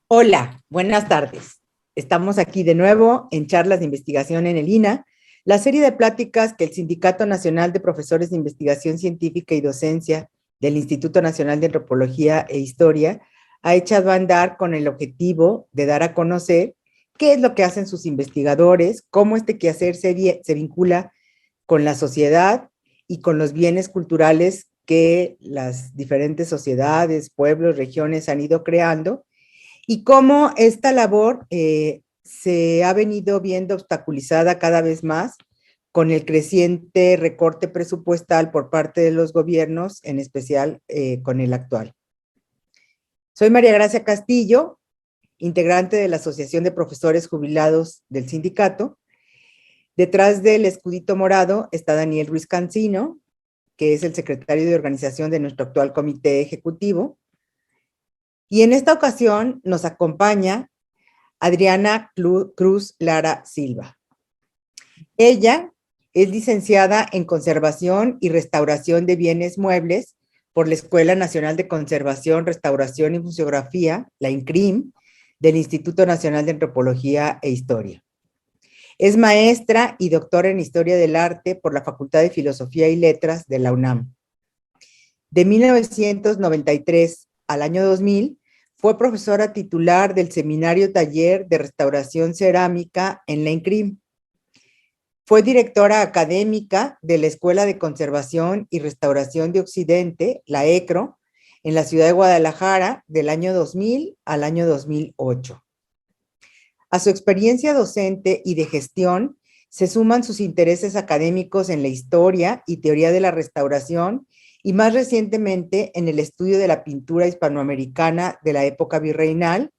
Hola, buenas tardes. Estamos aquí de nuevo en Charlas de Investigación en el INA, la serie de pláticas que el Sindicato Nacional de Profesores de Investigación Científica y Docencia del Instituto Nacional de Antropología e Historia ha echado a andar con el objetivo de dar a conocer qué es lo que hacen sus investigadores, cómo este quehacer se vincula con la sociedad y con los bienes culturales que las diferentes sociedades, pueblos, regiones han ido creando, y cómo esta labor se ha venido viendo obstaculizada cada vez más con el creciente recorte presupuestal por parte de los gobiernos, en especial con el actual. Soy María Gracia Castillo, integrante de la Asociación de Profesores Jubilados del sindicato. Detrás del escudito morado está Daniel Ruiz Cancino, que es el secretario de organización de nuestro actual comité ejecutivo. Y en esta ocasión nos acompaña Adriana Cruz Lara Silva. Ella es licenciada en Conservación y Restauración de Bienes Muebles por la Escuela Nacional de Conservación, Restauración y Museografía, la INCRIM, del Instituto Nacional de Antropología e Historia. Es maestra y doctora en Historia del Arte por la Facultad de Filosofía y Letras de la UNAM. De 1993 al año 2000, fue profesora titular del Seminario Taller de Restauración Cerámica en la INCRIM. Fue directora académica de la Escuela de Conservación y Restauración de Occidente, la ECRO, en la ciudad de Guadalajara del año 2000 al año 2008. A su experiencia docente y de gestión se suman sus intereses académicos en la historia y teoría de la restauración y más recientemente en el estudio de la pintura hispanoamericana de la época virreinal,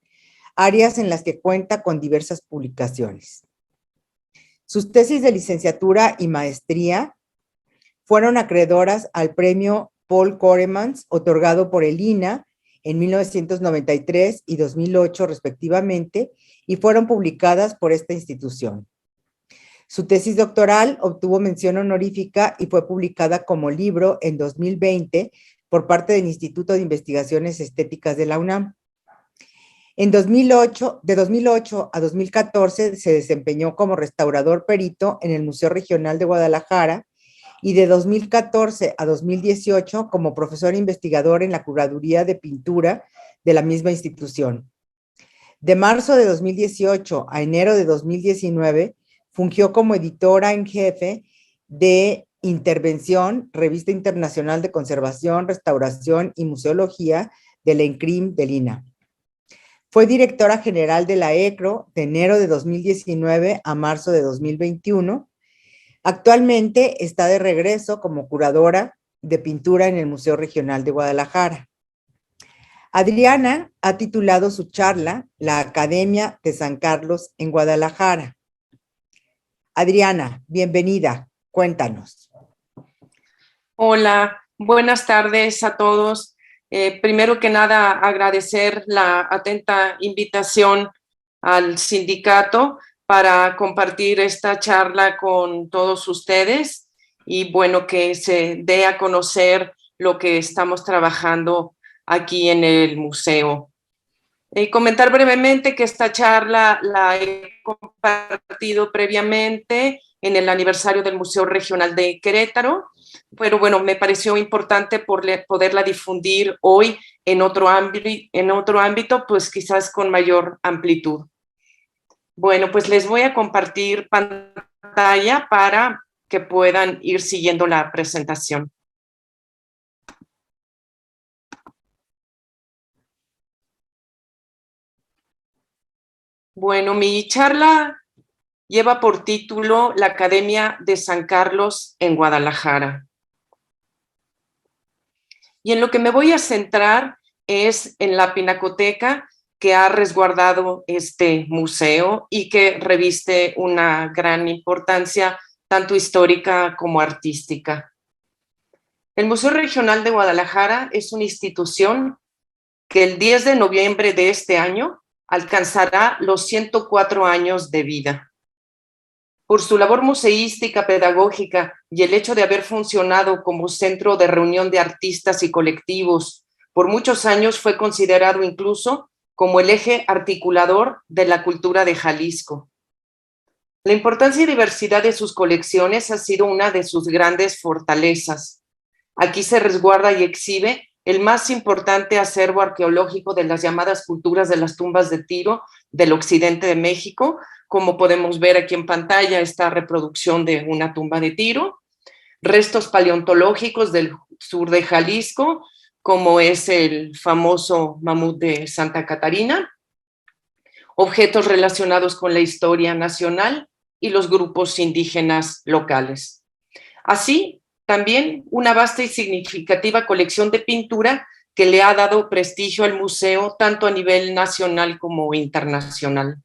áreas en las que cuenta con diversas publicaciones. Sus tesis de licenciatura y maestría fueron acreedoras al premio Paul Koremans, otorgado por el INA en 1993 y 2008 respectivamente, y fueron publicadas por esta institución. Su tesis doctoral obtuvo mención honorífica y fue publicada como libro en 2020 por parte del Instituto de Investigaciones Estéticas de la UNAM. De 2008 a 2014 se desempeñó como restaurador perito en el Museo Regional de Guadalajara y de 2014 a 2018 como profesor investigador en la Curaduría de Pintura de la misma institución. De marzo de 2018 a enero de 2019, fungió como editora en jefe de Intervención, Revista Internacional de Conservación, Restauración y Museología de la INCRIM del INA. Fue directora general de la ECRO de enero de 2019 a marzo de 2021. Actualmente está de regreso como curadora de pintura en el Museo Regional de Guadalajara. Adriana ha titulado su charla La Academia de San Carlos en Guadalajara. Adriana, bienvenida, cuéntanos. Hola, buenas tardes a todos. Primero que nada, agradecer la atenta invitación al sindicato para compartir esta charla con todos ustedes y bueno, que se dé a conocer lo que estamos trabajando aquí en el museo. Comentar brevemente que esta charla la he compartido previamente en el aniversario del Museo Regional de Querétaro, pero bueno, me pareció importante poderla difundir hoy en otro ámbito, pues quizás con mayor amplitud. Bueno, pues les voy a compartir pantalla para que puedan ir siguiendo la presentación. Bueno, mi charla lleva por título La Academia de San Carlos en Guadalajara. Y en lo que me voy a centrar es en la pinacoteca que ha resguardado este museo y que reviste una gran importancia, tanto histórica como artística. El Museo Regional de Guadalajara es una institución que el 10 de noviembre de este año alcanzará los 104 años de vida. Por su labor museística, pedagógica y el hecho de haber funcionado como centro de reunión de artistas y colectivos, por muchos años fue considerado incluso como el eje articulador de la cultura de Jalisco. La importancia y diversidad de sus colecciones ha sido una de sus grandes fortalezas. Aquí se resguarda y exhibe el más importante acervo arqueológico de las llamadas culturas de las tumbas de Tiro del occidente de México, como podemos ver aquí en pantalla esta reproducción de una tumba de Tiro, restos paleontológicos del sur de Jalisco, como es el famoso mamut de Santa Catarina, objetos relacionados con la historia nacional y los grupos indígenas locales. Así, también una vasta y significativa colección de pintura que le ha dado prestigio al museo tanto a nivel nacional como internacional.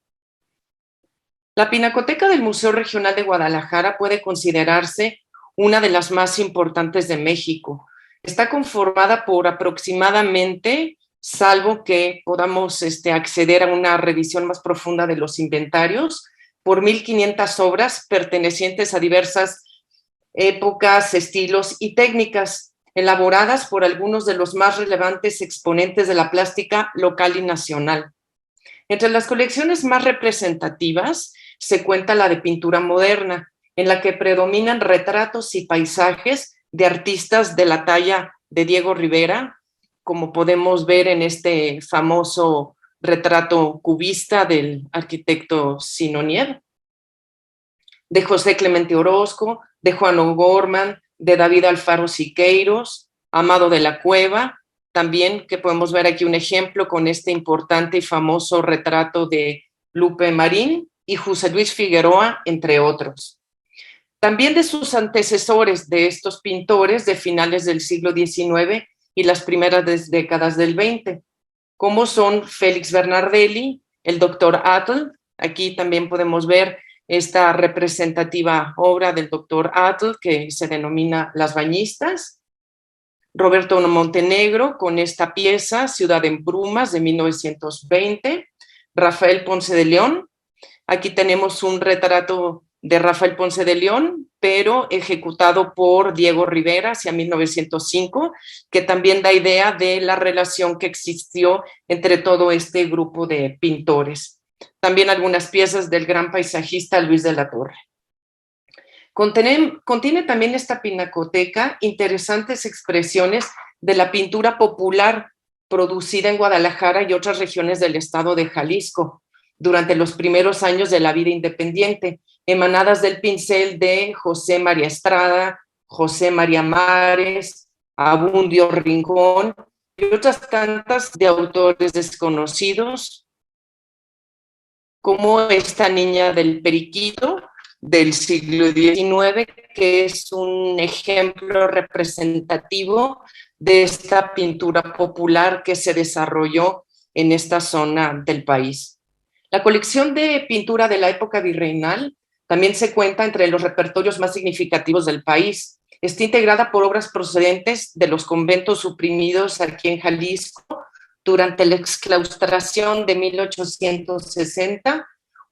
La Pinacoteca del Museo Regional de Guadalajara puede considerarse una de las más importantes de México. Está conformada por aproximadamente, salvo que podamos acceder a una revisión más profunda de los inventarios, por 1,500 obras pertenecientes a diversas épocas, estilos y técnicas, elaboradas por algunos de los más relevantes exponentes de la plástica local y nacional. Entre las colecciones más representativas se cuenta la de pintura moderna, en la que predominan retratos y paisajes de artistas de la talla de Diego Rivera, como podemos ver en este famoso retrato cubista del arquitecto Sinonier, de José Clemente Orozco, de Juan O'Gorman, de David Alfaro Siqueiros, Amado de la Cueva, también que podemos ver aquí un ejemplo con este importante y famoso retrato de Lupe Marín y José Luis Figueroa, entre otros. También de sus antecesores de estos pintores de finales del siglo XIX y las primeras décadas del XX, como son Félix Bernardelli, el doctor Atl. Aquí también podemos ver esta representativa obra del doctor Atl que se denomina Las Bañistas. Roberto Montenegro con esta pieza, Ciudad en Brumas, de 1920. Rafael Ponce de León. Aquí tenemos un retrato de Rafael Ponce de León, pero ejecutado por Diego Rivera hacia 1905, que también da idea de la relación que existió entre todo este grupo de pintores. También algunas piezas del gran paisajista Luis de la Torre. Contiene también esta pinacoteca interesantes expresiones de la pintura popular producida en Guadalajara y otras regiones del estado de Jalisco durante los primeros años de la vida independiente, emanadas del pincel de José María Estrada, José María Mares, Abundio Rincón y otras tantas de autores desconocidos, como esta niña del Periquito del siglo XIX, que es un ejemplo representativo de esta pintura popular que se desarrolló en esta zona del país. La colección de pintura de la época virreinal también se cuenta entre los repertorios más significativos del país. Está integrada por obras procedentes de los conventos suprimidos aquí en Jalisco durante la exclaustración de 1860,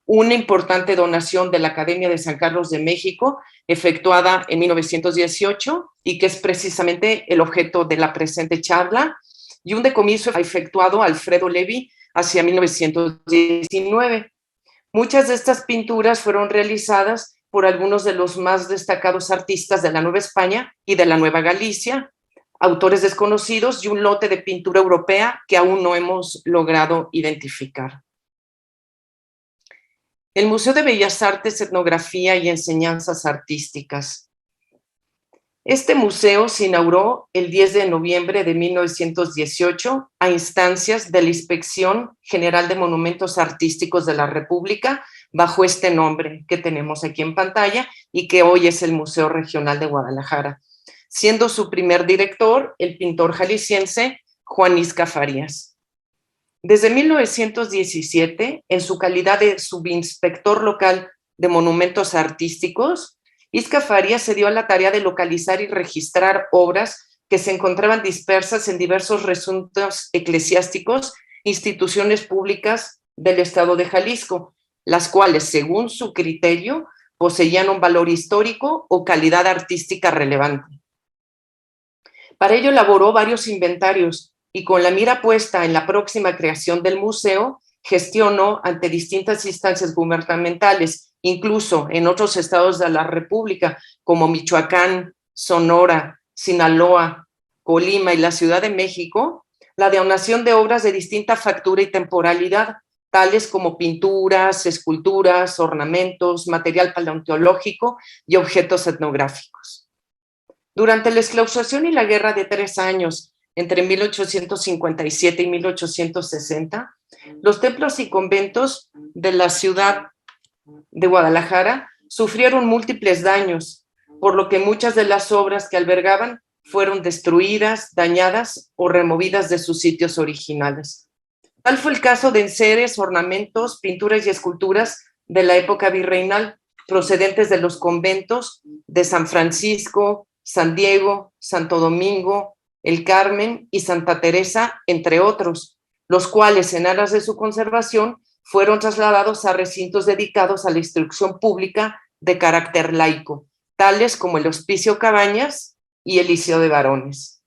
una importante donación de la Academia de San Carlos de México, efectuada en 1918 y que es precisamente el objeto de la presente charla, y un decomiso efectuado a Alfredo Levi hacia 1919. Muchas de estas pinturas fueron realizadas por algunos de los más destacados artistas de la Nueva España y de la Nueva Galicia, autores desconocidos y un lote de pintura europea que aún no hemos logrado identificar. El Museo de Bellas Artes, Etnografía y Enseñanzas Artísticas. Este museo se inauguró el 10 de noviembre de 1918 a instancias de la Inspección General de Monumentos Artísticos de la República, bajo este nombre que tenemos aquí en pantalla y que hoy es el Museo Regional de Guadalajara, siendo su primer director el pintor jalisciense Juan Isca Farías. Desde 1917, en su calidad de subinspector local de monumentos artísticos, Isca Farías se dio a la tarea de localizar y registrar obras que se encontraban dispersas en diversos recintos eclesiásticos, instituciones públicas del estado de Jalisco, las cuales, según su criterio, poseían un valor histórico o calidad artística relevante. Para ello elaboró varios inventarios y con la mira puesta en la próxima creación del museo, gestionó ante distintas instancias gubernamentales, incluso en otros estados de la República, como Michoacán, Sonora, Sinaloa, Colima y la Ciudad de México, la donación de obras de distinta factura y temporalidad, tales como pinturas, esculturas, ornamentos, material paleontológico y objetos etnográficos. Durante la exclaustración y la Guerra de 3 años, entre 1857 y 1860, los templos y conventos de la ciudad de Guadalajara sufrieron múltiples daños, por lo que muchas de las obras que albergaban fueron destruidas, dañadas o removidas de sus sitios originales. Tal fue el caso de enseres, ornamentos, pinturas y esculturas de la época virreinal, procedentes de los conventos de San Francisco, San Diego, Santo Domingo, El Carmen y Santa Teresa, entre otros, los cuales, en aras de su conservación, fueron trasladados a recintos dedicados a la instrucción pública de carácter laico, tales como el Hospicio Cabañas y el Liceo de Varones.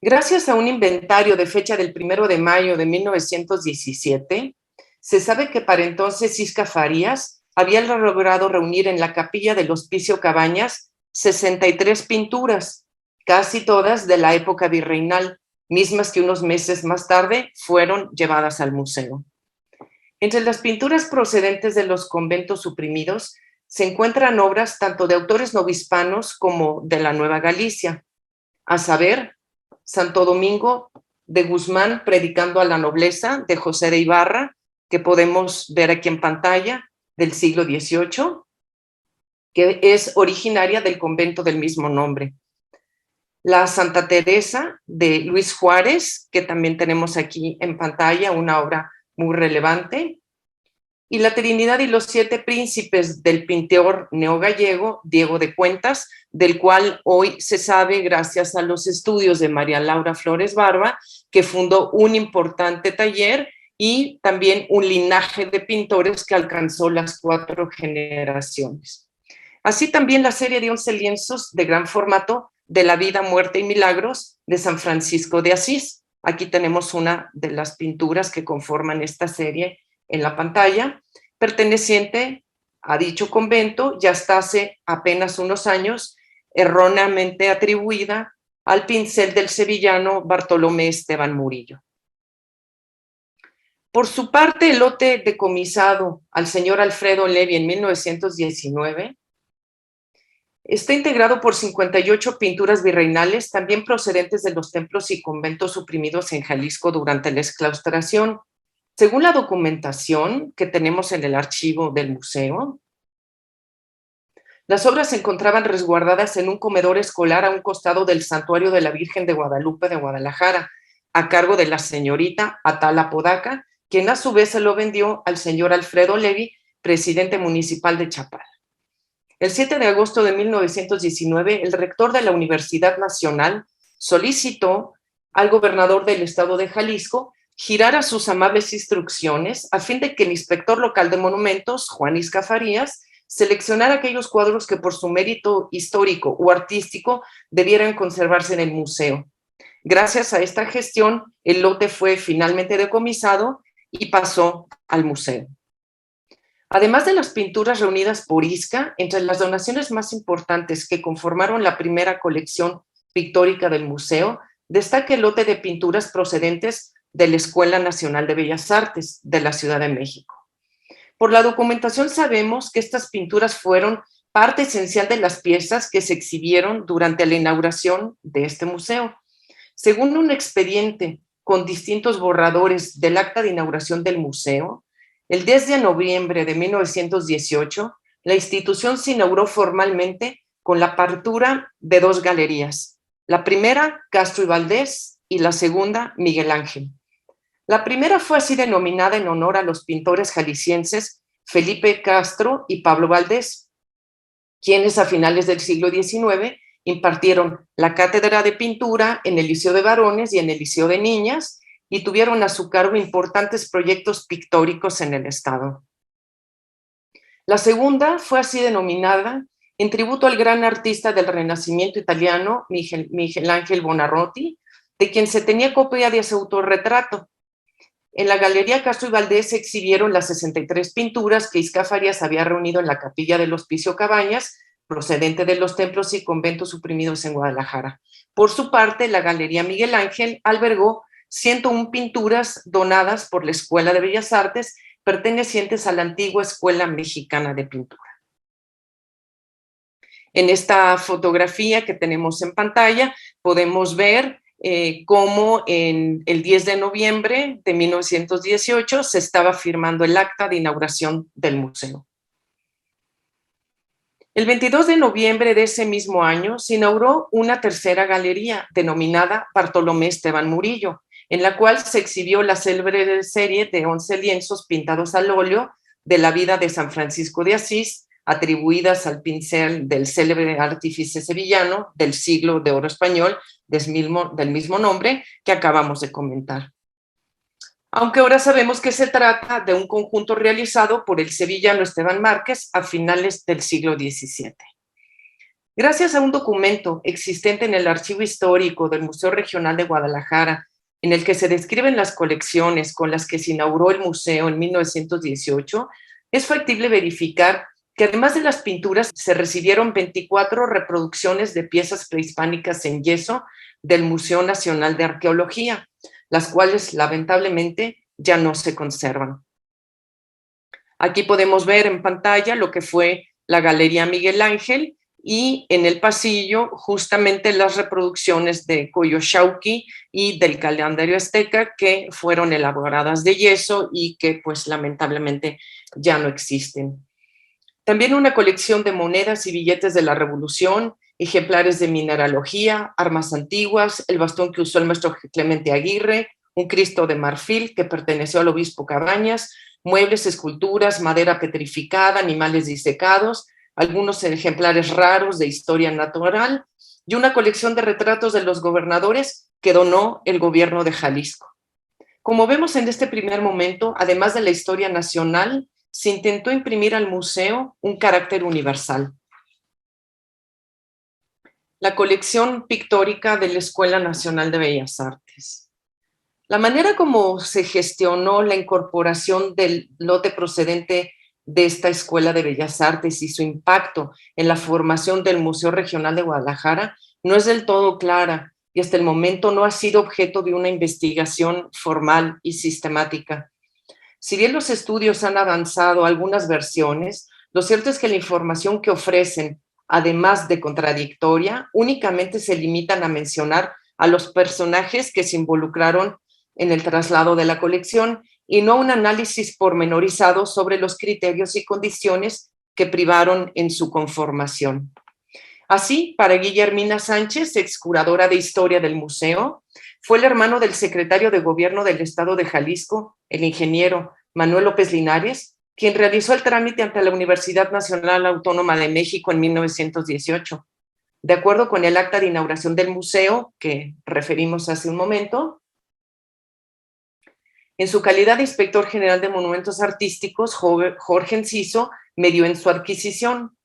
Gracias a un inventario de fecha del 1 de mayo de 1917, se sabe que para entonces Isca Farías había logrado reunir en la capilla del Hospicio Cabañas 63 pinturas, casi todas de la época virreinal, mismas que unos meses más tarde fueron llevadas al museo. Entre las pinturas procedentes de los conventos suprimidos se encuentran obras tanto de autores novohispanos como de la Nueva Galicia, a saber, Santo Domingo de Guzmán predicando a la nobleza, de José de Ibarra, que podemos ver aquí en pantalla, del siglo XVIII, que es originaria del convento del mismo nombre. La Santa Teresa de Luis Juárez, que también tenemos aquí en pantalla, una obra muy relevante, y la Trinidad y los 7 príncipes del pintor neogallego Diego de Cuentas, del cual hoy se sabe gracias a los estudios de María Laura Flores Barba, que fundó un importante taller y también un linaje de pintores que alcanzó las 4 generaciones. Así también la serie de 11 lienzos de gran formato de la vida, muerte y milagros de San Francisco de Asís. Aquí tenemos una de las pinturas que conforman esta serie en la pantalla, perteneciente a dicho convento, ya hasta hace apenas unos años, erróneamente atribuida al pincel del sevillano Bartolomé Esteban Murillo. Por su parte, el lote decomisado al señor Alfredo Levy en 1919 está integrado por 58 pinturas virreinales, también procedentes de los templos y conventos suprimidos en Jalisco durante la exclaustración. Según la documentación que tenemos en el archivo del museo, las obras se encontraban resguardadas en un comedor escolar a un costado del Santuario de la Virgen de Guadalupe de Guadalajara, a cargo de la señorita Atala Podaca, quien a su vez se lo vendió al señor Alfredo Levy, presidente municipal de Chapala. El 7 de agosto de 1919, el rector de la Universidad Nacional solicitó al gobernador del estado de Jalisco girara sus amables instrucciones a fin de que el inspector local de monumentos, Juan Isca Farías, seleccionara aquellos cuadros que por su mérito histórico o artístico debieran conservarse en el museo. Gracias a esta gestión, el lote fue finalmente decomisado y pasó al museo. Además de las pinturas reunidas por Isca, entre las donaciones más importantes que conformaron la primera colección pictórica del museo, destaca el lote de pinturas procedentes de la Escuela Nacional de Bellas Artes de la Ciudad de México. Por la documentación sabemos que estas pinturas fueron parte esencial de las piezas que se exhibieron durante la inauguración de este museo. Según un expediente con distintos borradores del acta de inauguración del museo, el 10 de noviembre de 1918, la institución se inauguró formalmente con la apertura de 2 galerías. La primera, Castro y Valdés, y la segunda, Miguel Ángel. La primera fue así denominada en honor a los pintores jaliscienses Felipe Castro y Pablo Valdés, quienes a finales del siglo XIX impartieron la cátedra de pintura en el Liceo de Varones y en el Liceo de Niñas y tuvieron a su cargo importantes proyectos pictóricos en el estado. La segunda fue así denominada en tributo al gran artista del Renacimiento italiano, Miguel Ángel Buonarroti, de quien se tenía copia de su autorretrato. En la Galería Castro y Valdés se exhibieron las 63 pinturas que Isca Farias había reunido en la capilla del Hospicio Cabañas, procedente de los templos y conventos suprimidos en Guadalajara. Por su parte, la Galería Miguel Ángel albergó 101 pinturas donadas por la Escuela de Bellas Artes, pertenecientes a la antigua Escuela Mexicana de Pintura. En esta fotografía que tenemos en pantalla podemos ver cómo en el 10 de noviembre de 1918 se estaba firmando el acta de inauguración del museo. El 22 de noviembre de ese mismo año se inauguró una tercera galería denominada Bartolomé Esteban Murillo, en la cual se exhibió la célebre serie de 11 lienzos pintados al óleo de la vida de San Francisco de Asís, atribuidas al pincel del célebre artífice sevillano del siglo de oro español del mismo nombre que acabamos de comentar. Aunque ahora sabemos que se trata de un conjunto realizado por el sevillano Esteban Márquez a finales del siglo XVII. Gracias a un documento existente en el Archivo Histórico del Museo Regional de Guadalajara, en el que se describen las colecciones con las que se inauguró el museo en 1918, es factible verificar que además de las pinturas se recibieron 24 reproducciones de piezas prehispánicas en yeso del Museo Nacional de Arqueología, las cuales lamentablemente ya no se conservan. Aquí podemos ver en pantalla lo que fue la Galería Miguel Ángel y en el pasillo justamente las reproducciones de Coyoxauhqui y del calendario azteca que fueron elaboradas de yeso y que pues lamentablemente ya no existen. También una colección de monedas y billetes de la Revolución, ejemplares de mineralogía, armas antiguas, el bastón que usó el maestro Clemente Aguirre, un Cristo de marfil que perteneció al obispo Cabañas, muebles, esculturas, madera petrificada, animales disecados, algunos ejemplares raros de historia natural y una colección de retratos de los gobernadores que donó el gobierno de Jalisco. Como vemos en este primer momento, además de la historia nacional, se intentó imprimir al museo un carácter universal. La colección pictórica de la Escuela Nacional de Bellas Artes. La manera como se gestionó la incorporación del lote procedente de esta Escuela de Bellas Artes y su impacto en la formación del Museo Regional de Guadalajara no es del todo clara y hasta el momento no ha sido objeto de una investigación formal y sistemática. Si bien los estudios han avanzado algunas versiones, lo cierto es que la información que ofrecen, además de contradictoria, únicamente se limitan a mencionar a los personajes que se involucraron en el traslado de la colección y no un análisis pormenorizado sobre los criterios y condiciones que privaron en su conformación. Así, para Guillermina Sánchez, ex curadora de Historia del museo, fue el hermano del secretario de Gobierno del Estado de Jalisco, el ingeniero Manuel López Linares, quien realizó el trámite ante la Universidad Nacional Autónoma de México en 1918. De acuerdo con el acta de inauguración del museo, que referimos hace un momento, en su calidad de inspector general de monumentos artísticos, Jorge Enciso medió en su adquisición.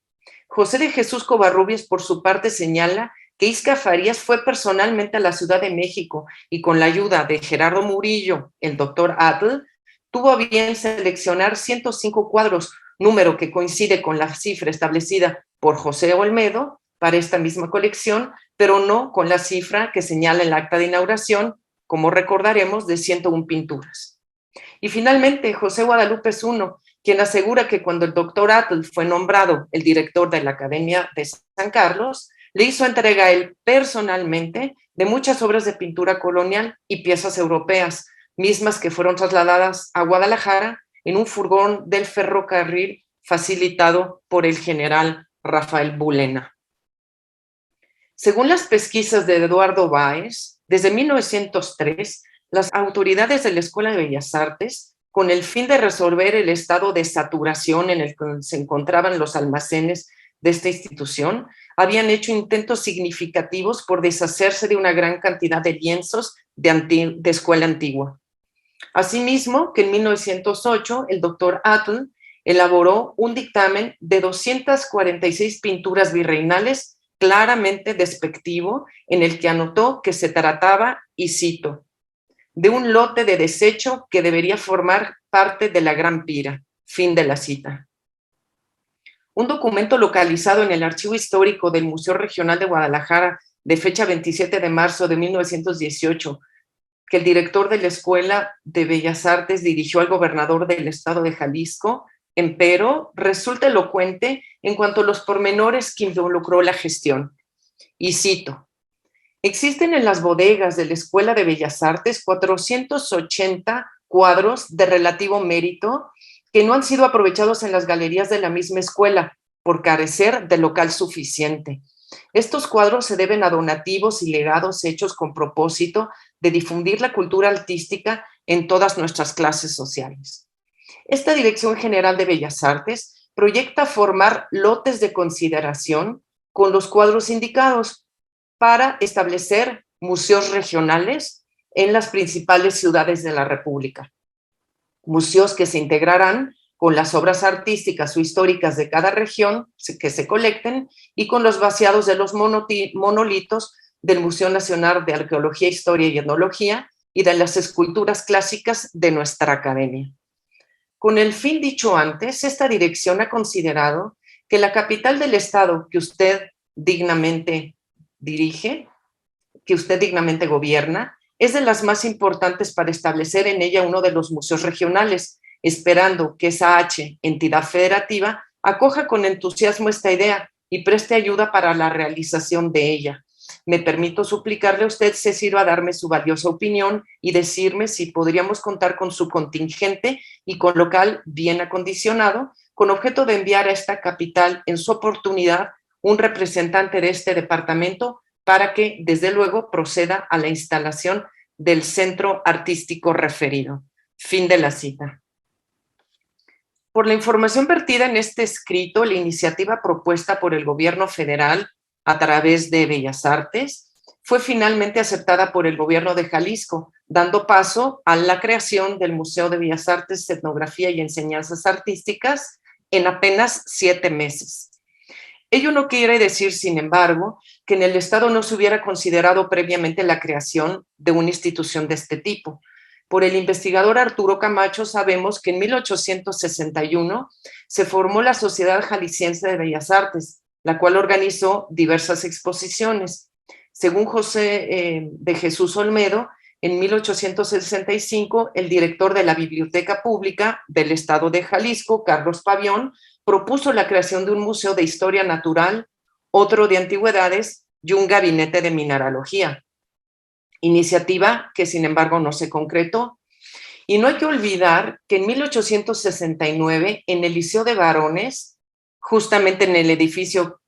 José de Jesús Covarrubias, por su parte, señala que Isca Farias fue personalmente a la Ciudad de México y con la ayuda de Gerardo Murillo, el doctor Atl, tuvo a bien seleccionar 105 cuadros, número que coincide con la cifra establecida por José Olmedo para esta misma colección, pero no con la cifra que señala el acta de inauguración, como recordaremos, de 101 pinturas. Y finalmente, José Guadalupe Zuno, quien asegura que cuando el doctor Atl fue nombrado el director de la Academia de San Carlos, le hizo entrega a él personalmente de muchas obras de pintura colonial y piezas europeas, mismas que fueron trasladadas a Guadalajara en un furgón del ferrocarril facilitado por el general Rafael Bulena. Según las pesquisas de Eduardo Báez, desde 1903, las autoridades de la Escuela de Bellas Artes, con el fin de resolver el estado de saturación en el que se encontraban los almacenes de esta institución, habían hecho intentos significativos por deshacerse de una gran cantidad de lienzos de escuela antigua. Asimismo, que en 1908 el doctor Atl elaboró un dictamen de 246 pinturas virreinales claramente despectivo en el que anotó que se trataba, y cito, de un lote de desecho que debería formar parte de la Gran Pira. Fin de la cita. Un documento localizado en el Archivo Histórico del Museo Regional de Guadalajara de fecha 27 de marzo de 1918, que el director de la Escuela de Bellas Artes dirigió al gobernador del estado de Jalisco, empero, resulta elocuente en cuanto a los pormenores que involucró la gestión. Y cito, existen en las bodegas de la Escuela de Bellas Artes 480 cuadros de relativo mérito que no han sido aprovechados en las galerías de la misma escuela por carecer de local suficiente. Estos cuadros se deben a donativos y legados hechos con propósito de difundir la cultura artística en todas nuestras clases sociales. Esta Dirección General de Bellas Artes proyecta formar lotes de consideración con los cuadros indicados para establecer museos regionales en las principales ciudades de la República. Museos que se integrarán con las obras artísticas o históricas de cada región que se colecten y con los vaciados de los monolitos del Museo Nacional de Arqueología, Historia y Etnología y de las esculturas clásicas de nuestra academia. Con el fin dicho antes, esta dirección ha considerado que la capital del estado que usted dignamente dirige, que usted dignamente gobierna, es de las más importantes para establecer en ella uno de los museos regionales, esperando que esa entidad federativa acoja con entusiasmo esta idea y preste ayuda para la realización de ella. Me permito suplicarle a usted se sirva a darme su valiosa opinión y decirme si podríamos contar con su contingente y con local bien acondicionado, con objeto de enviar a esta capital en su oportunidad un representante de este departamento para que, desde luego, proceda a la instalación del centro artístico referido. Fin de la cita. Por la información vertida en este escrito, la iniciativa propuesta por el gobierno federal a través de Bellas Artes fue finalmente aceptada por el gobierno de Jalisco, dando paso a la creación del Museo de Bellas Artes, Etnografía y Enseñanzas Artísticas en apenas 7 meses. Ello no quiere decir, sin embargo, que en el Estado no se hubiera considerado previamente la creación de una institución de este tipo. Por el investigador Arturo Camacho sabemos que en 1861 se formó la Sociedad Jalisciense de Bellas Artes, la cual organizó diversas exposiciones. Según José de Jesús Olmedo, en 1865, el director de la Biblioteca Pública del Estado de Jalisco, Carlos Pavión, propuso la creación de un museo de historia natural, otro de antigüedades y un gabinete de mineralogía. Iniciativa que, sin embargo, no se concretó. Y no hay que olvidar que en 1869, en el Liceo de Varones, justamente en el edificio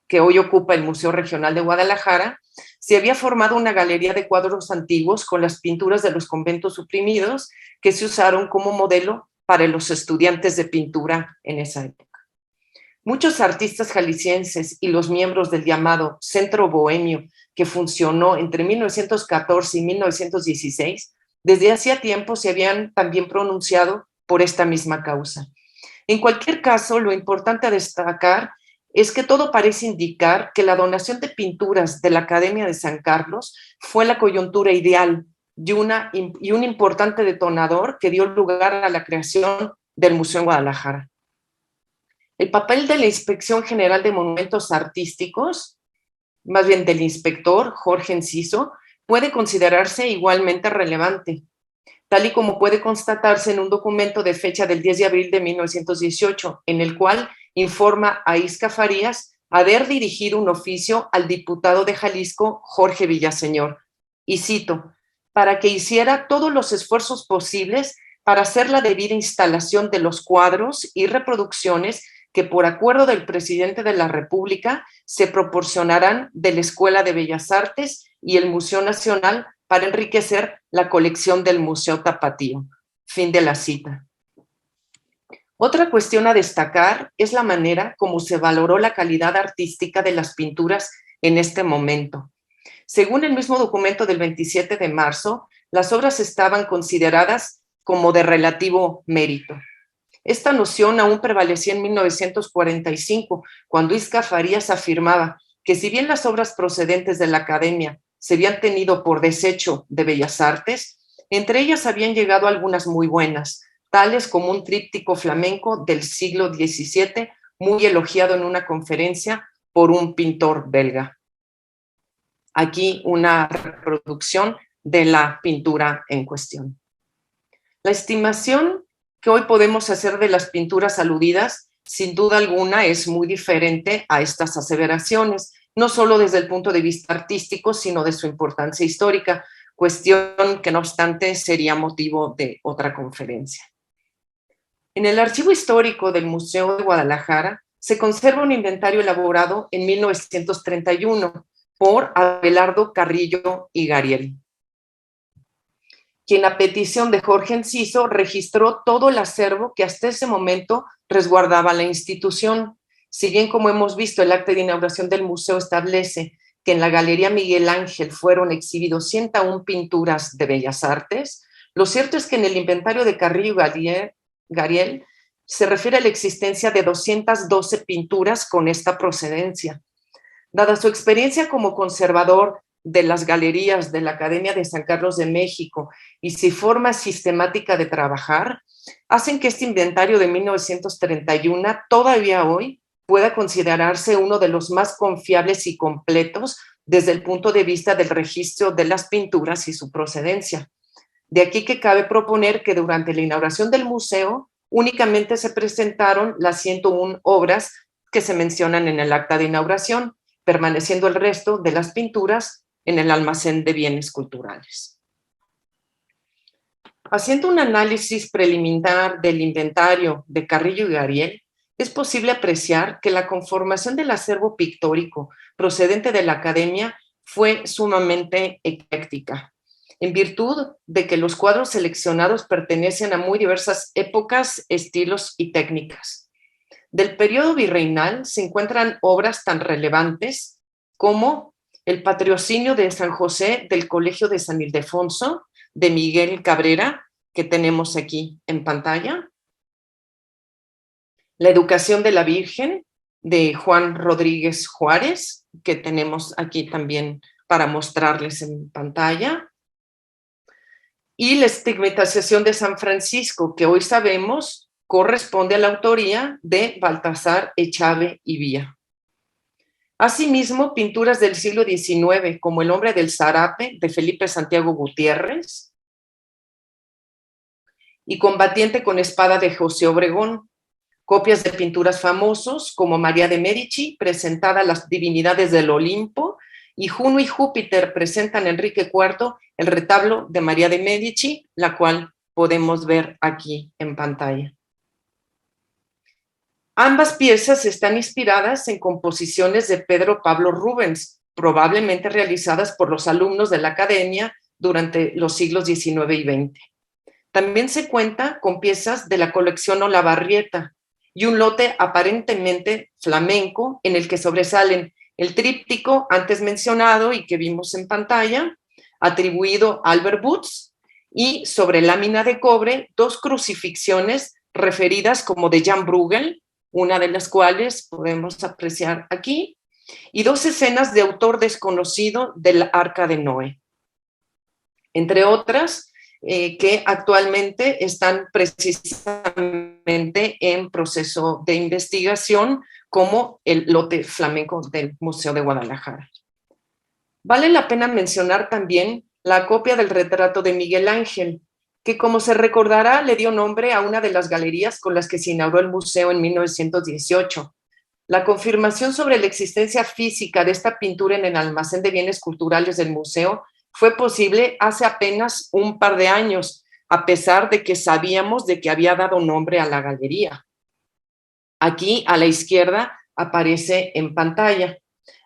que hoy ocupa el Museo Regional de Guadalajara, se había formado una galería de cuadros antiguos con las pinturas de los conventos suprimidos que se usaron como modelo para los estudiantes de pintura en esa época. Muchos artistas jaliscienses y los miembros del llamado Centro Bohemio, que funcionó entre 1914 y 1916, desde hacía tiempo se habían también pronunciado por esta misma causa. En cualquier caso, lo importante a destacar es que todo parece indicar que la donación de pinturas de la Academia de San Carlos fue la coyuntura ideal y un importante detonador que dio lugar a la creación del Museo en Guadalajara. El papel de la Inspección General de Monumentos Artísticos, más bien del inspector Jorge Enciso, puede considerarse igualmente relevante, tal y como puede constatarse en un documento de fecha del 10 de abril de 1918, en el cual informa a Isca Farías haber dirigido un oficio al diputado de Jalisco, Jorge Villaseñor, y cito, para que hiciera todos los esfuerzos posibles para hacer la debida instalación de los cuadros y reproducciones que por acuerdo del presidente de la República se proporcionarán de la Escuela de Bellas Artes y el Museo Nacional para enriquecer la colección del Museo Tapatío. Fin de la cita. Otra cuestión a destacar es la manera como se valoró la calidad artística de las pinturas en este momento. Según el mismo documento del 27 de marzo, las obras estaban consideradas como de relativo mérito. Esta noción aún prevalecía en 1945, cuando Isca Farías afirmaba que si bien las obras procedentes de la academia se habían tenido por desecho de Bellas Artes, entre ellas habían llegado algunas muy buenas, tales como un tríptico flamenco del siglo XVII, muy elogiado en una conferencia por un pintor belga. Aquí una reproducción de la pintura en cuestión. La estimación que hoy podemos hacer de las pinturas aludidas, sin duda alguna, es muy diferente a estas aseveraciones, no solo desde el punto de vista artístico, sino de su importancia histórica, cuestión que no obstante sería motivo de otra conferencia. En el archivo histórico del Museo de Guadalajara se conserva un inventario elaborado en 1931 por Abelardo Carrillo y Gariel, quien a petición de Jorge Enciso registró todo el acervo que hasta ese momento resguardaba la institución. Si bien, como hemos visto, el acta de inauguración del museo establece que en la Galería Miguel Ángel fueron exhibidos 101 pinturas de Bellas Artes, lo cierto es que en el inventario de Carrillo y Gariel se refiere a la existencia de 212 pinturas con esta procedencia. Dada su experiencia como conservador de las galerías de la Academia de San Carlos de México y su forma sistemática de trabajar, hacen que este inventario de 1931 todavía hoy pueda considerarse uno de los más confiables y completos desde el punto de vista del registro de las pinturas y su procedencia. De aquí que cabe proponer que durante la inauguración del museo únicamente se presentaron las 101 obras que se mencionan en el acta de inauguración, permaneciendo el resto de las pinturas en el almacén de bienes culturales. Haciendo un análisis preliminar del inventario de Carrillo y Gariel, es posible apreciar que la conformación del acervo pictórico procedente de la academia fue sumamente ecléctica, en virtud de que los cuadros seleccionados pertenecen a muy diversas épocas, estilos y técnicas. Del periodo virreinal se encuentran obras tan relevantes como el Patrocinio de San José del Colegio de San Ildefonso, de Miguel Cabrera, que tenemos aquí en pantalla. La Educación de la Virgen, de Juan Rodríguez Juárez, que tenemos aquí también para mostrarles en pantalla. Y la Estigmatización de San Francisco, que hoy sabemos corresponde a la autoría de Baltasar Echave y Vía. Asimismo, pinturas del siglo XIX, como El hombre del zarape, de Felipe Santiago Gutiérrez, y Combatiente con espada, de José Obregón. Copias de pinturas famosos, como María de Medici, presentada a las divinidades del Olimpo, y Juno y Júpiter presentan a Enrique IV el retablo de María de Medici, la cual podemos ver aquí en pantalla. Ambas piezas están inspiradas en composiciones de Pedro Pablo Rubens, probablemente realizadas por los alumnos de la academia durante los siglos XIX y XX. También se cuenta con piezas de la colección Olavarrieta y un lote aparentemente flamenco en el que sobresalen el tríptico antes mencionado y que vimos en pantalla, atribuido a Albert Butz, y sobre lámina de cobre 2 crucifixiones referidas como de Jan Bruegel, una de las cuales podemos apreciar aquí, y 2 escenas de autor desconocido del Arca de Noé, entre otras que actualmente están precisamente en proceso de investigación, como el lote flamenco del Museo de Guadalajara. Vale la pena mencionar también la copia del retrato de Miguel Ángel, que, como se recordará, le dio nombre a una de las galerías con las que se inauguró el museo en 1918. La confirmación sobre la existencia física de esta pintura en el almacén de bienes culturales del museo fue posible hace apenas un par de años, a pesar de que sabíamos de que había dado nombre a la galería. Aquí, a la izquierda, aparece en pantalla,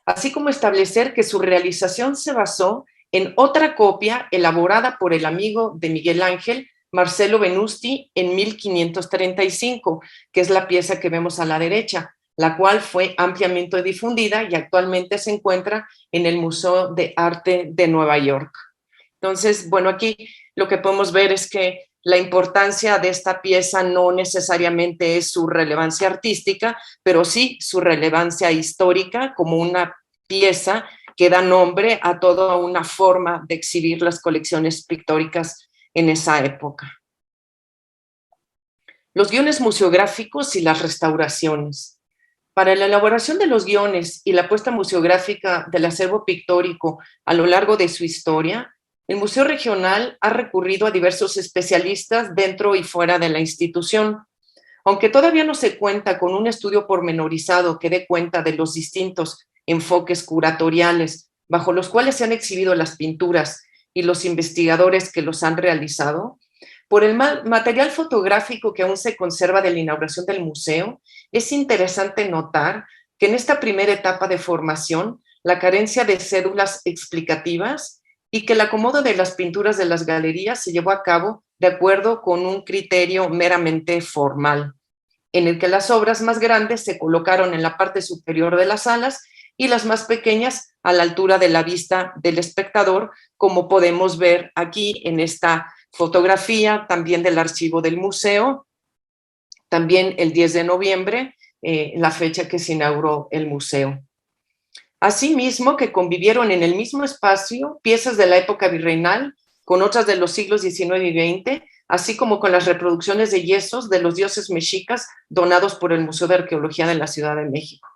así como establecer que su realización se basó en otra copia elaborada por el amigo de Miguel Ángel, Marcelo Venusti, en 1535, que es la pieza que vemos a la derecha, la cual fue ampliamente difundida y actualmente se encuentra en el Museo de Arte de Nueva York. Entonces, bueno, aquí lo que podemos ver es que la importancia de esta pieza no necesariamente es su relevancia artística, pero sí su relevancia histórica como una pieza que da nombre a toda una forma de exhibir las colecciones pictóricas en esa época. Los guiones museográficos y las restauraciones. Para la elaboración de los guiones y la puesta museográfica del acervo pictórico a lo largo de su historia, el Museo Regional ha recurrido a diversos especialistas dentro y fuera de la institución. Aunque todavía no se cuenta con un estudio pormenorizado que dé cuenta de los distintos enfoques curatoriales bajo los cuales se han exhibido las pinturas y los investigadores que los han realizado, por el material fotográfico que aún se conserva de la inauguración del museo, es interesante notar que en esta primera etapa de formación, la carencia de cédulas explicativas y que el acomodo de las pinturas de las galerías se llevó a cabo de acuerdo con un criterio meramente formal, en el que las obras más grandes se colocaron en la parte superior de las salas y las más pequeñas a la altura de la vista del espectador, como podemos ver aquí en esta fotografía, también del archivo del museo, también el 10 de noviembre, la fecha que se inauguró el museo. Asimismo, que convivieron en el mismo espacio piezas de la época virreinal con otras de los siglos XIX y XX, así como con las reproducciones de yesos de los dioses mexicas donados por el Museo de Arqueología de la Ciudad de México.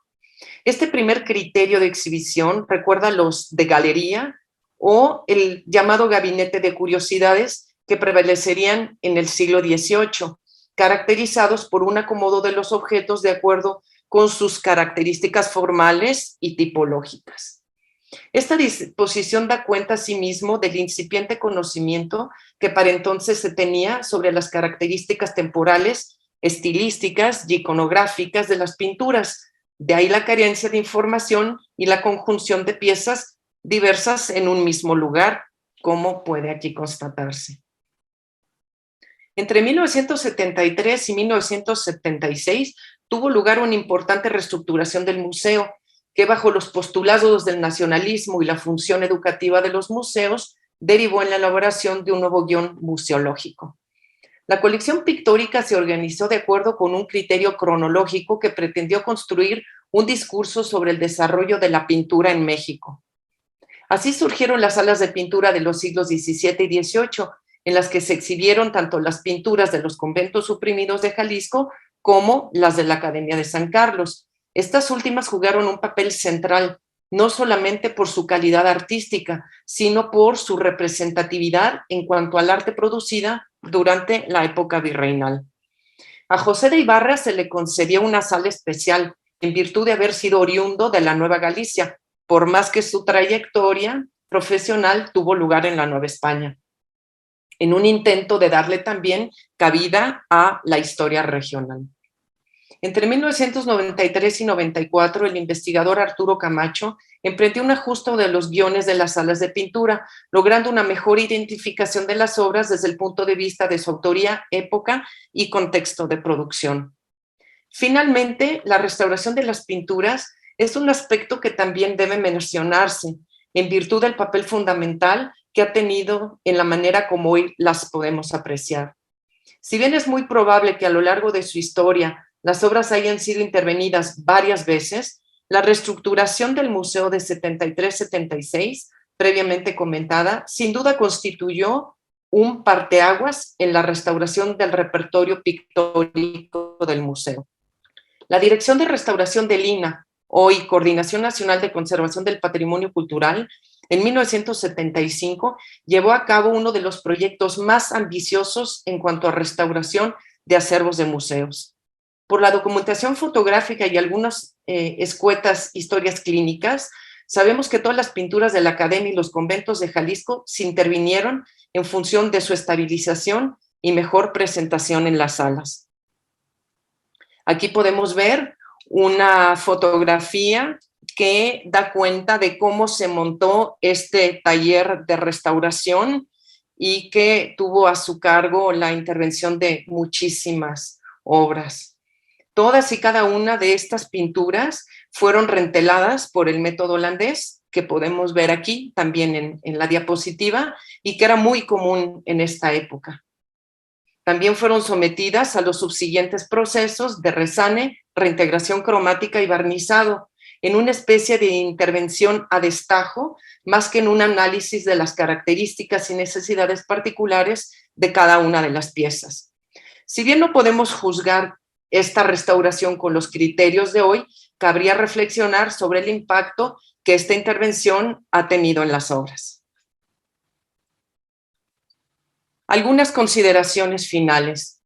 Este primer criterio de exhibición recuerda los de galería o el llamado gabinete de curiosidades que prevalecerían en el siglo XVIII, caracterizados por un acomodo de los objetos de acuerdo con sus características formales y tipológicas. Esta disposición da cuenta asimismo del incipiente conocimiento que para entonces se tenía sobre las características temporales, estilísticas y iconográficas de las pinturas. De ahí la carencia de información y la conjunción de piezas diversas en un mismo lugar, como puede aquí constatarse. Entre 1973 y 1976 tuvo lugar una importante reestructuración del museo, que bajo los postulados del nacionalismo y la función educativa de los museos, derivó en la elaboración de un nuevo guión museológico. La colección pictórica se organizó de acuerdo con un criterio cronológico que pretendió construir un discurso sobre el desarrollo de la pintura en México. Así surgieron las salas de pintura de los siglos XVII y XVIII, en las que se exhibieron tanto las pinturas de los conventos suprimidos de Jalisco como las de la Academia de San Carlos. Estas últimas jugaron un papel central, no solamente por su calidad artística, sino por su representatividad en cuanto al arte producida durante la época virreinal. A José de Ibarra se le concedió una sala especial en virtud de haber sido oriundo de la Nueva Galicia, por más que su trayectoria profesional tuvo lugar en la Nueva España, en un intento de darle también cabida a la historia regional. Entre 1993 y 94, el investigador Arturo Camacho emprendió un ajuste de los guiones de las salas de pintura, logrando una mejor identificación de las obras desde el punto de vista de su autoría, época y contexto de producción. Finalmente, la restauración de las pinturas es un aspecto que también debe mencionarse en virtud del papel fundamental que ha tenido en la manera como hoy las podemos apreciar. Si bien es muy probable que a lo largo de su historia las obras hayan sido intervenidas varias veces, la reestructuración del museo de 73-76, previamente comentada, sin duda constituyó un parteaguas en la restauración del repertorio pictórico del museo. La Dirección de Restauración del INAH, hoy Coordinación Nacional de Conservación del Patrimonio Cultural, en 1975 llevó a cabo uno de los proyectos más ambiciosos en cuanto a restauración de acervos de museos. Por la documentación fotográfica y algunas escuetas historias clínicas, sabemos que todas las pinturas de la Academia y los conventos de Jalisco se intervinieron en función de su estabilización y mejor presentación en las salas. Aquí podemos ver una fotografía que da cuenta de cómo se montó este taller de restauración y que tuvo a su cargo la intervención de muchísimas obras. Todas y cada una de estas pinturas fueron renteladas por el método holandés, que podemos ver aquí también en la diapositiva, y que era muy común en esta época. También fueron sometidas a los subsiguientes procesos de resane, reintegración cromática y barnizado, en una especie de intervención a destajo, más que en un análisis de las características y necesidades particulares de cada una de las piezas. Si bien no podemos juzgar esta restauración con los criterios de hoy, cabría reflexionar sobre el impacto que esta intervención ha tenido en las obras. Algunas consideraciones finales.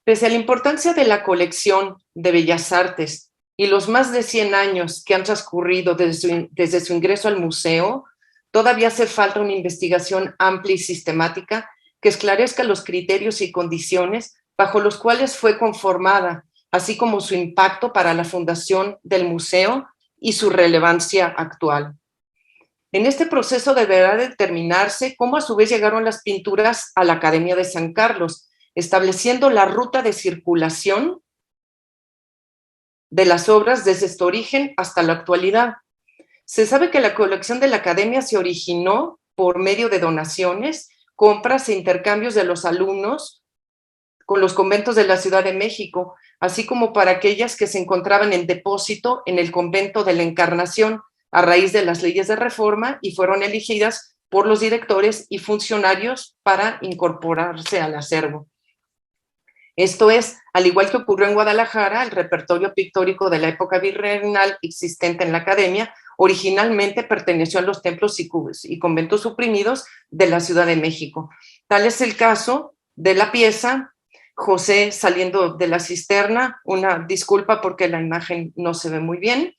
Pese a la importancia de la colección de Bellas Artes y los más de 100 años que han transcurrido desde su ingreso al museo, todavía hace falta una investigación amplia y sistemática que esclarezca los criterios y condiciones bajo los cuales fue conformada, así como su impacto para la fundación del museo y su relevancia actual. En este proceso deberá determinarse cómo a su vez llegaron las pinturas a la Academia de San Carlos, estableciendo la ruta de circulación de las obras desde su origen hasta la actualidad. Se sabe que la colección de la Academia se originó por medio de donaciones, compras e intercambios de los alumnos con los conventos de la Ciudad de México, así como para aquellas que se encontraban en depósito en el convento de la Encarnación a raíz de las leyes de reforma y fueron elegidas por los directores y funcionarios para incorporarse al acervo. Esto es, al igual que ocurrió en Guadalajara, el repertorio pictórico de la época virreinal existente en la Academia originalmente perteneció a los templos y conventos suprimidos de la Ciudad de México. Tal es el caso de la pieza José saliendo de la cisterna, una disculpa porque la imagen no se ve muy bien,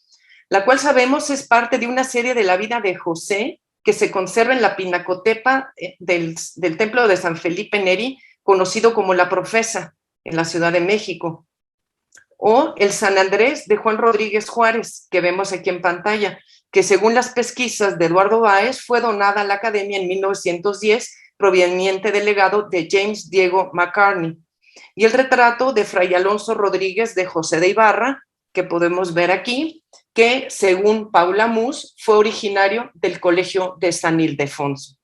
la cual sabemos es parte de una serie de la vida de José que se conserva en la pinacoteca del templo de San Felipe Neri, conocido como La Profesa, en la Ciudad de México, o el San Andrés de Juan Rodríguez Juárez, que vemos aquí en pantalla, que según las pesquisas de Eduardo Báez fue donada a la Academia en 1910, proveniente del legado de James Diego McCartney, y el retrato de Fray Alonso Rodríguez de José de Ibarra, que podemos ver aquí, que según Paula Mus fue originario del Colegio de San Ildefonso.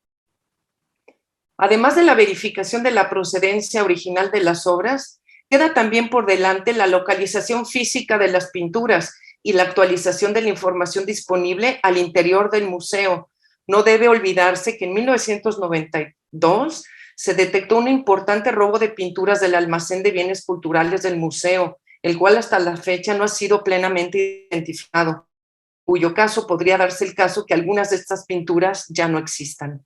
Además de la verificación de la procedencia original de las obras, queda también por delante la localización física de las pinturas y la actualización de la información disponible al interior del museo. No debe olvidarse que en 1992 se detectó un importante robo de pinturas del almacén de bienes culturales del museo, el cual hasta la fecha no ha sido plenamente identificado, cuyo caso podría darse el caso que algunas de estas pinturas ya no existan.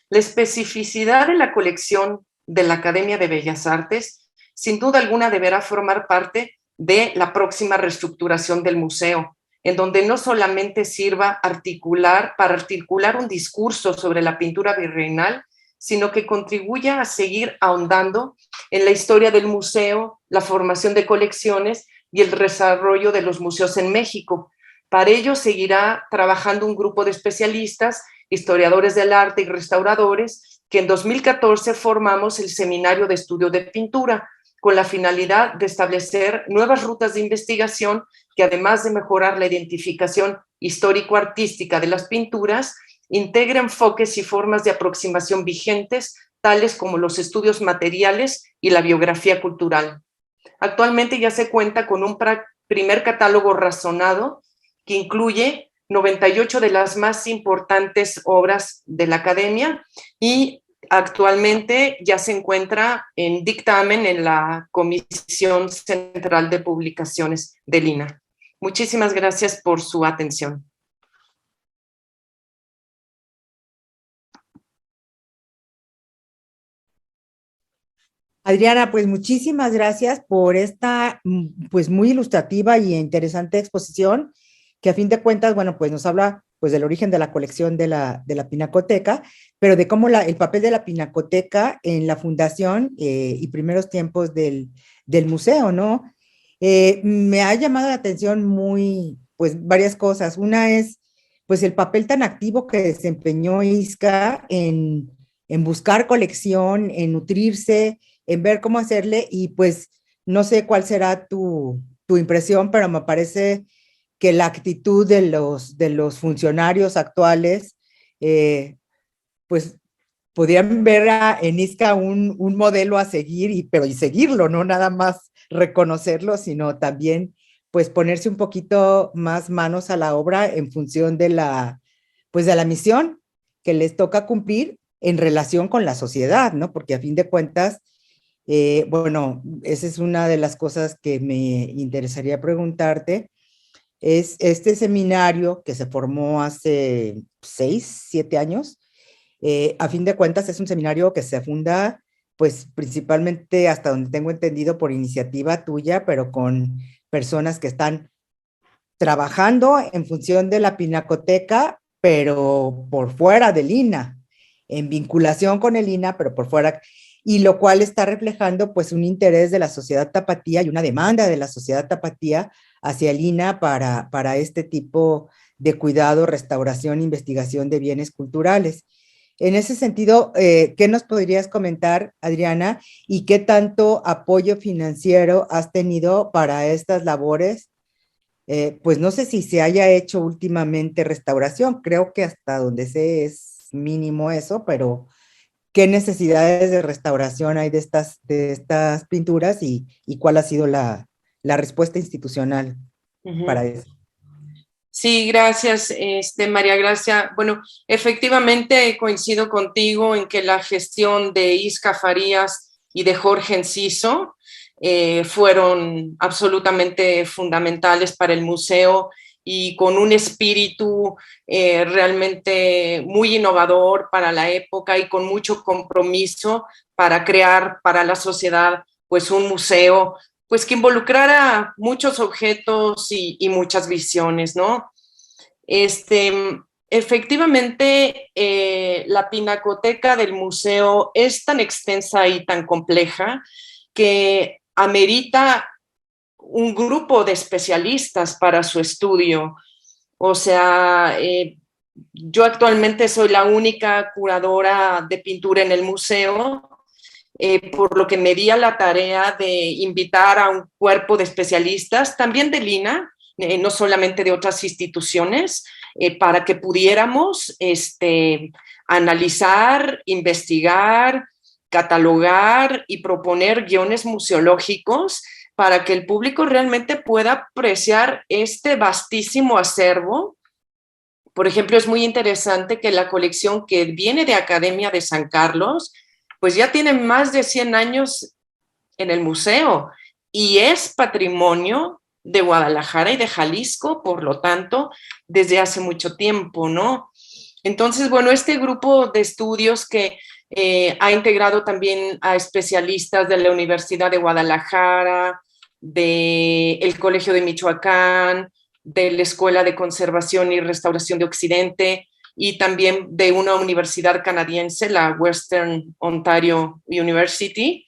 La especificidad de la colección de la Academia de Bellas Artes, sin duda alguna, deberá formar parte de la próxima reestructuración del museo, en donde no solamente sirva para articular un discurso sobre la pintura virreinal, sino que contribuya a seguir ahondando en la historia del museo, la formación de colecciones y el desarrollo de los museos en México. Para ello seguirá trabajando un grupo de especialistas, historiadores del arte y restauradores, que en 2014 formamos el Seminario de Estudio de Pintura, con la finalidad de establecer nuevas rutas de investigación que, además de mejorar la identificación histórico-artística de las pinturas, integra enfoques y formas de aproximación vigentes, tales como los estudios materiales y la biografía cultural. Actualmente ya se cuenta con un primer catálogo razonado que incluye 98 de las más importantes obras de la Academia y actualmente ya se encuentra en dictamen en la Comisión Central de Publicaciones del INAH. Muchísimas gracias por su atención. Adriana, pues muchísimas gracias por esta pues muy ilustrativa y interesante exposición, que a fin de cuentas, bueno, pues nos habla pues del origen de la colección de la Pinacoteca, pero de cómo el papel de la Pinacoteca en la fundación y primeros tiempos del museo, ¿no? Me ha llamado la atención pues varias cosas. Una es pues el papel tan activo que desempeñó ISCA en buscar colección, en nutrirse, en ver cómo hacerle, y pues no sé cuál será tu impresión, pero me parece que la actitud de los funcionarios actuales, pues podrían ver en ISCA un modelo a seguir, pero y seguirlo, no nada más reconocerlo, sino también pues ponerse un poquito más manos a la obra en función de pues de la misión que les toca cumplir en relación con la sociedad, ¿no? Porque a fin de cuentas, bueno, esa es una de las cosas que me interesaría preguntarte, es este seminario que se formó hace 6, 7 años. A fin de cuentas es un seminario que se funda pues principalmente, hasta donde tengo entendido, por iniciativa tuya, pero con personas que están trabajando en función de la Pinacoteca, pero por fuera del INAH, en vinculación con el INAH, pero por fuera, y lo cual está reflejando pues un interés de la sociedad tapatía y una demanda de la sociedad tapatía hacia el INAH para este tipo de cuidado, restauración, investigación de bienes culturales. En ese sentido, ¿qué nos podrías comentar, Adriana, y qué tanto apoyo financiero has tenido para estas labores? Pues no sé si se haya hecho últimamente restauración, creo que hasta donde sé es mínimo eso, pero ¿qué necesidades de restauración hay de estas pinturas y cuál ha sido la respuesta institucional para eso? Sí, gracias, María Gracia. Bueno, efectivamente coincido contigo en que la gestión de Isca Farías y de Jorge Enciso fueron absolutamente fundamentales para el museo y con un espíritu realmente muy innovador para la época y con mucho compromiso para crear para la sociedad pues un museo pues que involucrara muchos objetos y muchas visiones, ¿no? Efectivamente, la pinacoteca del museo es tan extensa y tan compleja que amerita un grupo de especialistas para su estudio. O sea, yo actualmente soy la única curadora de pintura en el museo, por lo que me di a la tarea de invitar a un cuerpo de especialistas, también del INAH, no solamente de otras instituciones, para que pudiéramos analizar, investigar, catalogar y proponer guiones museológicos para que el público realmente pueda apreciar este vastísimo acervo. Por ejemplo, es muy interesante que la colección que viene de Academia de San Carlos, pues ya tiene más de 100 años en el museo y es patrimonio de Guadalajara y de Jalisco, por lo tanto, desde hace mucho tiempo, ¿no? Entonces, bueno, este grupo de estudios que ha integrado también a especialistas de la Universidad de Guadalajara, del Colegio de Michoacán, de la Escuela de Conservación y Restauración de Occidente y también de una universidad canadiense, la Western Ontario University,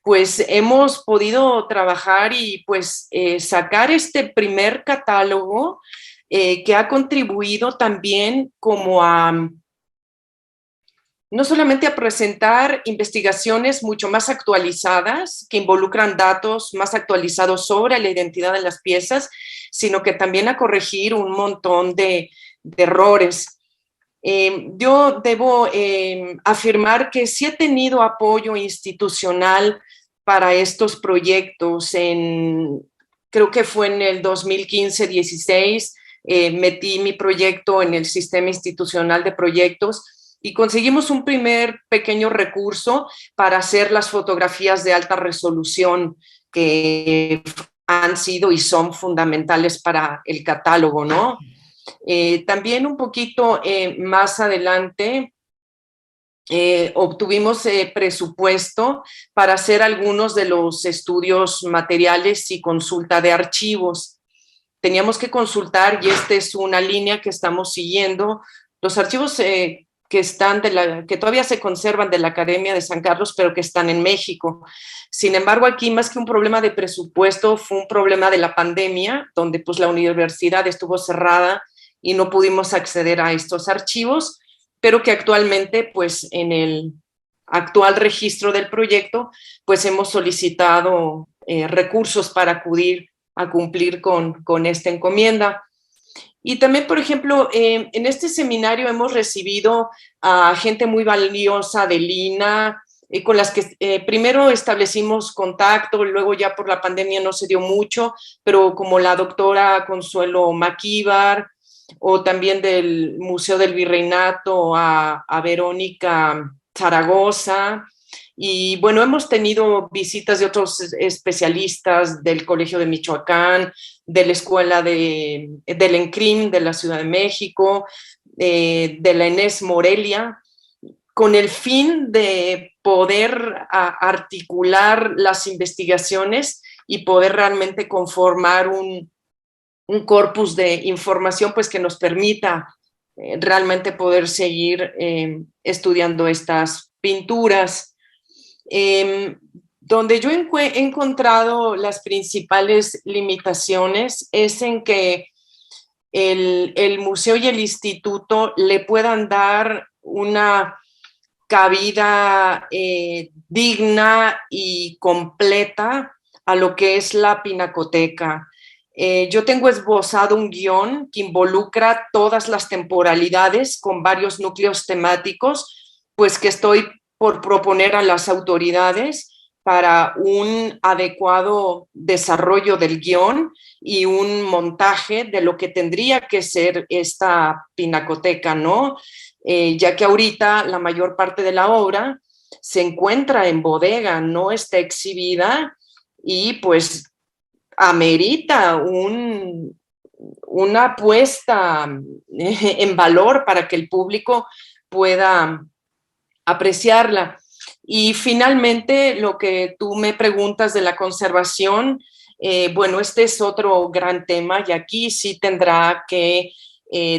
pues hemos podido trabajar y pues sacar este primer catálogo que ha contribuido también como a no solamente a presentar investigaciones mucho más actualizadas, que involucran datos más actualizados sobre la identidad de las piezas, sino que también a corregir un montón de errores. Yo debo afirmar que sí he tenido apoyo institucional para estos proyectos. Creo que fue en el 2015-16, metí mi proyecto en el sistema institucional de proyectos y conseguimos un primer pequeño recurso para hacer las fotografías de alta resolución que han sido y son fundamentales para el catálogo, ¿no? También un poquito más adelante obtuvimos presupuesto para hacer algunos de los estudios materiales y consulta de archivos. Teníamos que consultar, y esta es una línea que estamos siguiendo, los archivos que todavía se conservan de la Academia de San Carlos, pero que están en México. Sin embargo, aquí más que un problema de presupuesto, fue un problema de la pandemia, donde pues la universidad estuvo cerrada y no pudimos acceder a estos archivos, pero que actualmente, pues en el actual registro del proyecto, pues hemos solicitado recursos para acudir a cumplir con esta encomienda. Y también, por ejemplo, en este seminario hemos recibido a gente muy valiosa del INAH, con las que primero establecimos contacto, luego ya por la pandemia no se dio mucho, pero como la doctora Consuelo Maquíbar, o también del Museo del Virreinato a Verónica Zaragoza. Y bueno, hemos tenido visitas de otros especialistas del Colegio de Michoacán, de la Escuela del ENCRIM de la Ciudad de México, de la ENES Morelia, con el fin de poder articular las investigaciones y poder realmente conformar un corpus de información pues que nos permita realmente poder seguir estudiando estas pinturas. Donde yo he encontrado las principales limitaciones es en que el museo y el instituto le puedan dar una cabida digna y completa a lo que es la pinacoteca. Yo tengo esbozado un guión que involucra todas las temporalidades con varios núcleos temáticos, pues que estoy por proponer a las autoridades para un adecuado desarrollo del guión y un montaje de lo que tendría que ser esta pinacoteca, ¿no? Ya que ahorita la mayor parte de la obra se encuentra en bodega, no está exhibida y pues amerita una puesta en valor para que el público pueda apreciarla. Y finalmente, lo que tú me preguntas de la conservación, bueno, este es otro gran tema y aquí sí tendrá que,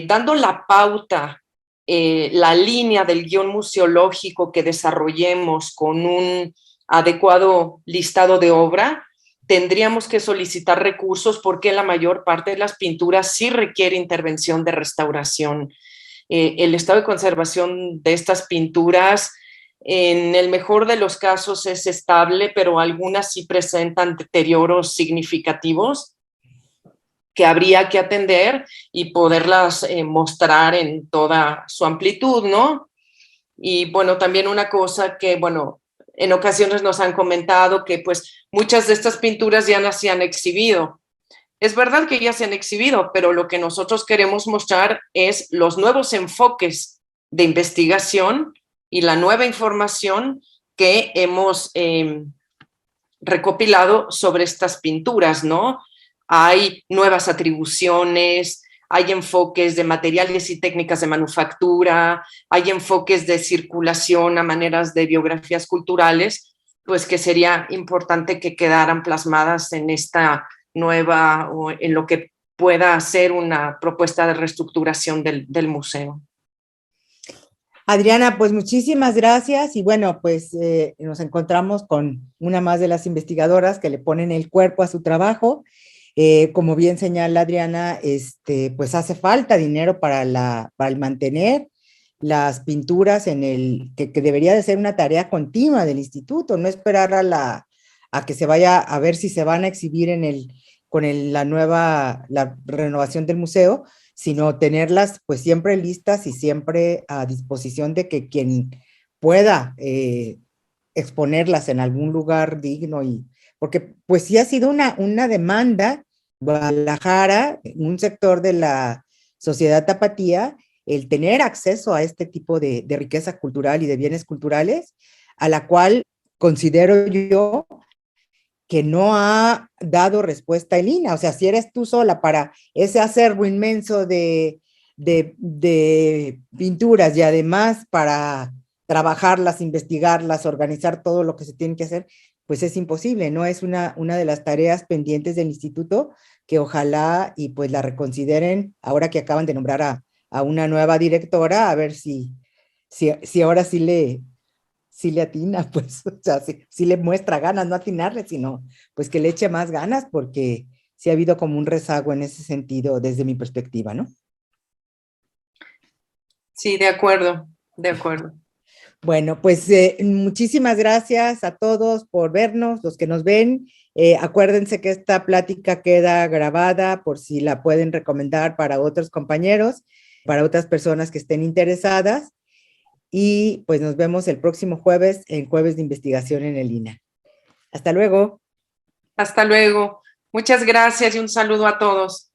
dando la pauta, la línea del guión museológico que desarrollemos con un adecuado listado de obra, tendríamos que solicitar recursos porque la mayor parte de las pinturas sí requiere intervención de restauración. El estado de conservación de estas pinturas, en el mejor de los casos, es estable, pero algunas sí presentan deterioros significativos que habría que atender y poderlas mostrar en toda su amplitud, ¿no? Y bueno, también una cosa que, bueno, en ocasiones nos han comentado que pues muchas de estas pinturas ya no se han exhibido. Es verdad que ya se han exhibido, pero lo que nosotros queremos mostrar es los nuevos enfoques de investigación y la nueva información que hemos recopilado sobre estas pinturas, ¿no? Hay nuevas atribuciones, hay enfoques de materiales y técnicas de manufactura, hay enfoques de circulación a maneras de biografías culturales, pues que sería importante que quedaran plasmadas en esta nueva o en lo que pueda ser una propuesta de reestructuración del museo. Adriana, pues muchísimas gracias y bueno, pues nos encontramos con una más de las investigadoras que le ponen el cuerpo a su trabajo. Como bien señala Adriana, pues hace falta dinero para el mantener las pinturas que debería de ser una tarea continua del instituto, no esperar a que se vaya a ver si se van a exhibir la renovación del museo, sino tenerlas pues siempre listas y siempre a disposición de que quien pueda exponerlas en algún lugar digno porque pues sí ha sido una demanda Guadalajara, un sector de la sociedad tapatía, el tener acceso a este tipo de riqueza cultural y de bienes culturales, a la cual considero yo que no ha dado respuesta el INAH. O sea, si eres tú sola para ese acervo inmenso de pinturas y además para trabajarlas, investigarlas, organizar todo lo que se tiene que hacer, pues es imposible, ¿no? Es una de las tareas pendientes del instituto que ojalá y pues la reconsideren ahora que acaban de nombrar a una nueva directora, a ver si ahora sí le atina, pues, o sea, sí le muestra ganas, no atinarle, sino pues que le eche más ganas, porque sí ha habido como un rezago en ese sentido desde mi perspectiva, ¿no? Sí, de acuerdo, de acuerdo. Bueno, pues muchísimas gracias a todos por vernos, los que nos ven. Acuérdense que esta plática queda grabada por si la pueden recomendar para otros compañeros, para otras personas que estén interesadas. y pues nos vemos el próximo jueves en Jueves de Investigación en el INA. Hasta luego. Hasta luego. Muchas gracias y un saludo a todos.